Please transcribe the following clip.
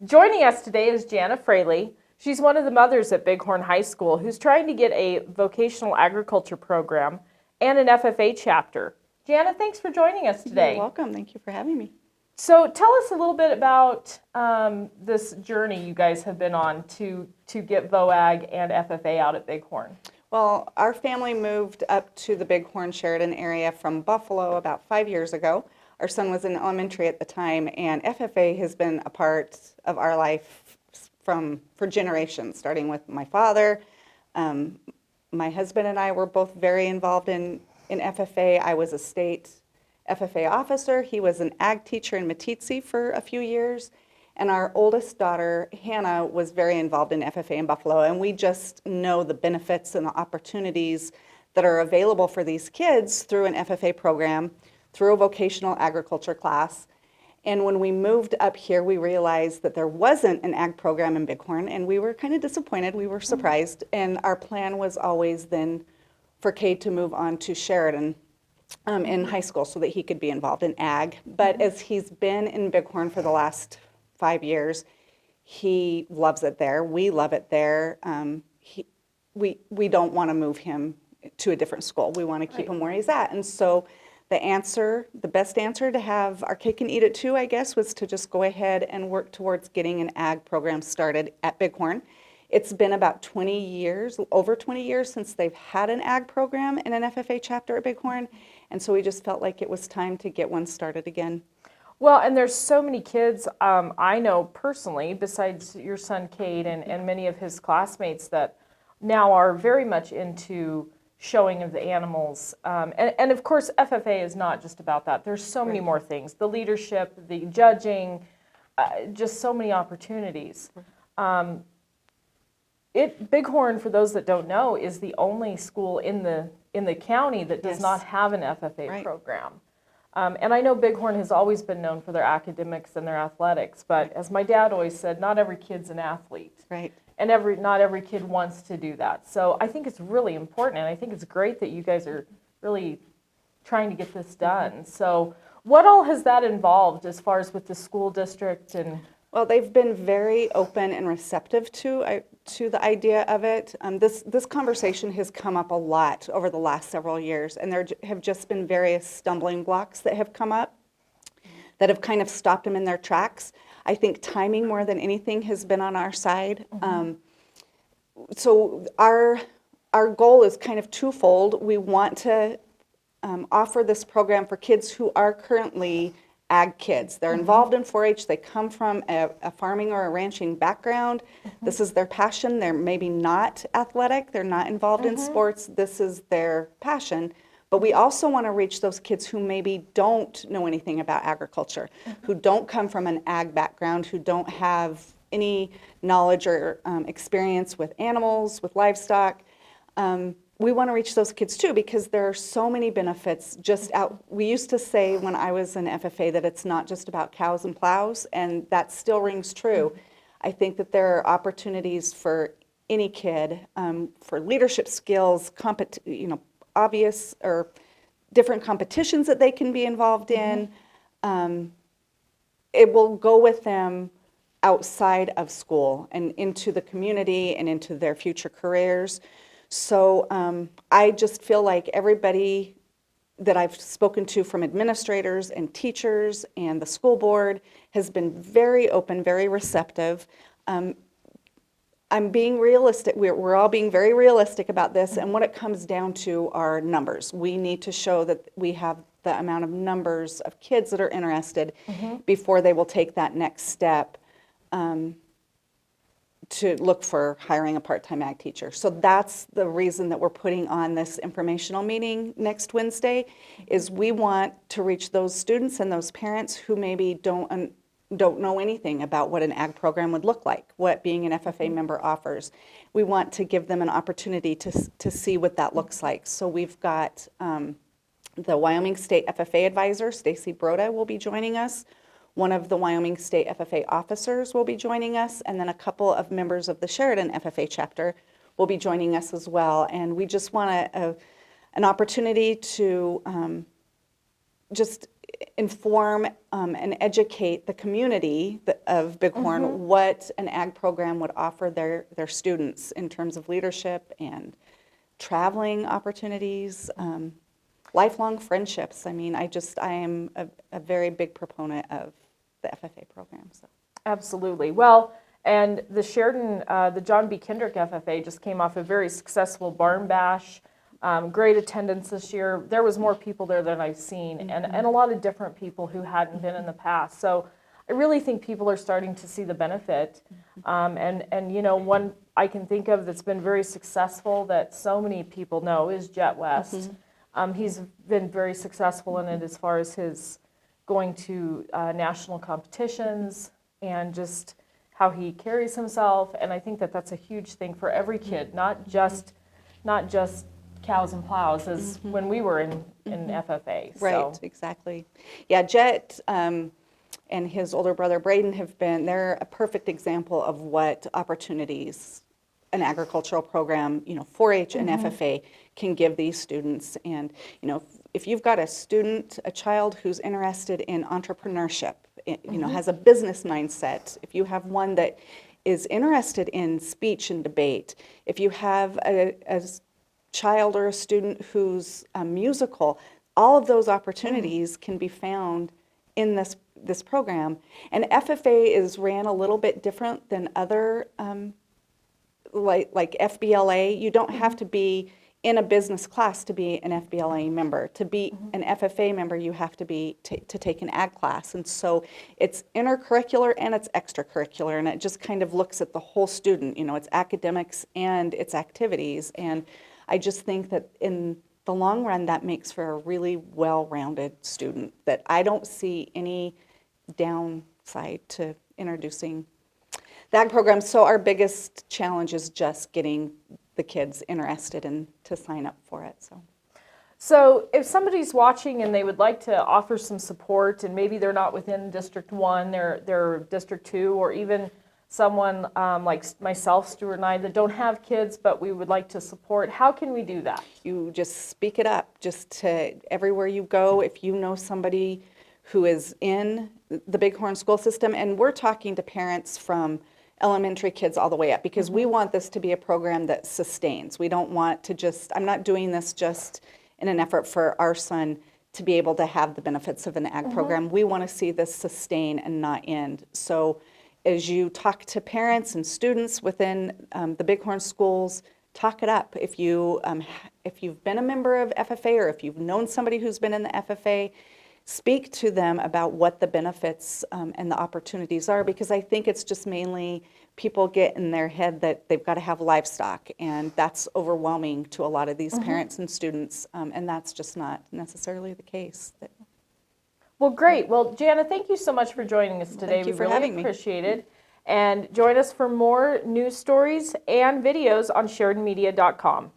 Joining us today is Jana Fraley. She's one of the mothers at Bighorn High School who's trying to get a vocational agriculture program and an FFA chapter. Jana, thanks for joining us today. You're welcome. Thank you for having me. So tell us a little bit about this journey you guys have been on to get VOAG and FFA out at Bighorn. Well, our family moved up to the Bighorn, Sheridan area from Buffalo about 5 years ago. Our son was in elementary at the time, and FFA has been a part of our life for generations, starting with my father. My husband and I were both very involved in FFA. I was a state FFA officer. He was an ag teacher in Meeteetse for a few years. And our oldest daughter, Hannah, was very involved in FFA in Buffalo. And we just know the benefits and the opportunities that are available for these kids through an FFA program, through a vocational agriculture class. And when we moved up here, we realized that there wasn't an ag program in Bighorn, and we were kind of disappointed. We were surprised. And our plan was always then for Cade to move on to Sheridan in high school so that he could be involved in ag. But as he's been in Bighorn for the last 5 years, he loves it there. We love it there. We don't want to move him to a different school. We want to keep him where he's at. And so the best answer to have our cake and eat it too, I guess, was to just go ahead and work towards getting an ag program started at Bighorn. It's been about 20 years, over 20 years since they've had an ag program and an FFA chapter at Bighorn. And so we just felt like it was time to get one started again. Well, and there's so many kids I know personally, besides your son Cade and many of his classmates, that now are very much into showing of the animals. And of course, FFA is not just about that. There's so many more things. The leadership, the judging, just so many opportunities. Bighorn, for those that don't know, is the only school in the county that does not have an FFA program. And I know Bighorn has always been known for their academics and their athletics, but as my dad always said, not every kid's an athlete. Right. And not every kid wants to do that. So I think it's really important, and I think it's great that you guys are really trying to get this done. So what all has that involved as far as with the school district? And well, they've been very open and receptive to the idea of it. This conversation has come up a lot over the last several years, and there have just been various stumbling blocks that have come up that have kind of stopped them in their tracks. I think timing more than anything has been on our side. So our goal is kind of twofold. We want to offer this program for kids who are currently ag kids. They're involved in 4-H. They come from a farming or a ranching background. This is their passion. They're maybe not athletic. They're not involved in sports. This is their passion. But we also want to reach those kids who maybe don't know anything about agriculture, who don't come from an ag background, who don't have any knowledge or experience with animals, with livestock. We want to reach those kids too, because there are so many benefits just out. We used to say when I was in FFA that it's not just about cows and plows, and that still rings true. I think that there are opportunities for any kid for leadership skills, obvious or different competitions that they can be involved in. It will go with them outside of school and into the community and into their future careers. So I just feel like everybody that I've spoken to, from administrators and teachers and the school board, has been very open, very receptive. I'm being realistic. We're all being very realistic about this, and what it comes down to are numbers. We need to show that we have the amount of numbers of kids that are interested before they will take that next step to look for hiring a part-time ag teacher. So that's the reason that we're putting on this informational meeting next Wednesday, is we want to reach those students and those parents who maybe don't know anything about what an ag program would look like, what being an FFA member offers. We want to give them an opportunity to see what that looks like. So we've got the Wyoming State FFA advisor, Stacy Broda, will be joining us. One of the Wyoming State FFA officers will be joining us, and then a couple of members of the Sheridan FFA chapter will be joining us as well. And we just want an opportunity to just inform and educate the community of Bighorn what an ag program would offer their students in terms of leadership and traveling opportunities, lifelong friendships. I mean, I am a very big proponent of the FFA program. So. Absolutely. Well, and the Sheridan, the John B. Kendrick FFA just came off a very successful barn bash. Great attendance this year. There was more people there than I've seen, and a lot of different people who hadn't been in the past. So I really think people are starting to see the benefit. And you know, one I can think of that's been very successful that so many people know is Jet West. He's been very successful in it as far as his going to national competitions and just how he carries himself. And I think that that's a huge thing for every kid, not just cows and plows as when we were in FFA. Right, So. exactly. Yeah, Jet and his older brother Braden they're a perfect example of what opportunities an agricultural program, you know, 4-H and FFA can give these students. And, you know, if you've got a child who's interested in entrepreneurship, you know, has a business mindset, if you have one that is interested in speech and debate, if you have a child or a student who's musical, all of those opportunities can be found in this program. And FFA is ran a little bit different than other, like FBLA. You don't have to be in a business class to be an FBLA member. To be an FFA member, you have to be to take an ag class. And so it's intercurricular and it's extracurricular, and it just kind of looks at the whole student. You know, it's academics and it's activities. And I just think that in the long run, that makes for a really well-rounded student, that I don't see any downside to introducing the ag program. So our biggest challenge is just getting the kids interested and to sign up for it. So if somebody's watching and they would like to offer some support, and maybe they're not within District 1, they're District 2, or even someone like myself, Stuart and I, that don't have kids but we would like to support, how can we do that? You just speak it up, just to everywhere you go. If you know somebody who is in the Bighorn school system, and we're talking to parents from elementary kids all the way up, because we want this to be a program that sustains. We don't want to I'm not doing this just in an effort for our son to be able to have the benefits of an ag program. We want to see this sustain and not end. So as you talk to parents and students within the Bighorn schools, talk it up. If you've been a member of FFA, or if you've known somebody who's been in the FFA, speak to them about what the benefits and the opportunities are, because I think it's just mainly people get in their head that they've got to have livestock, and that's overwhelming to a lot of these parents and students, and that's just not necessarily the case. Well, great. Well, Jana, thank you so much for joining us today. Thank you for we having really me. appreciate it. And join us for more news stories and videos on SheridanMedia.com.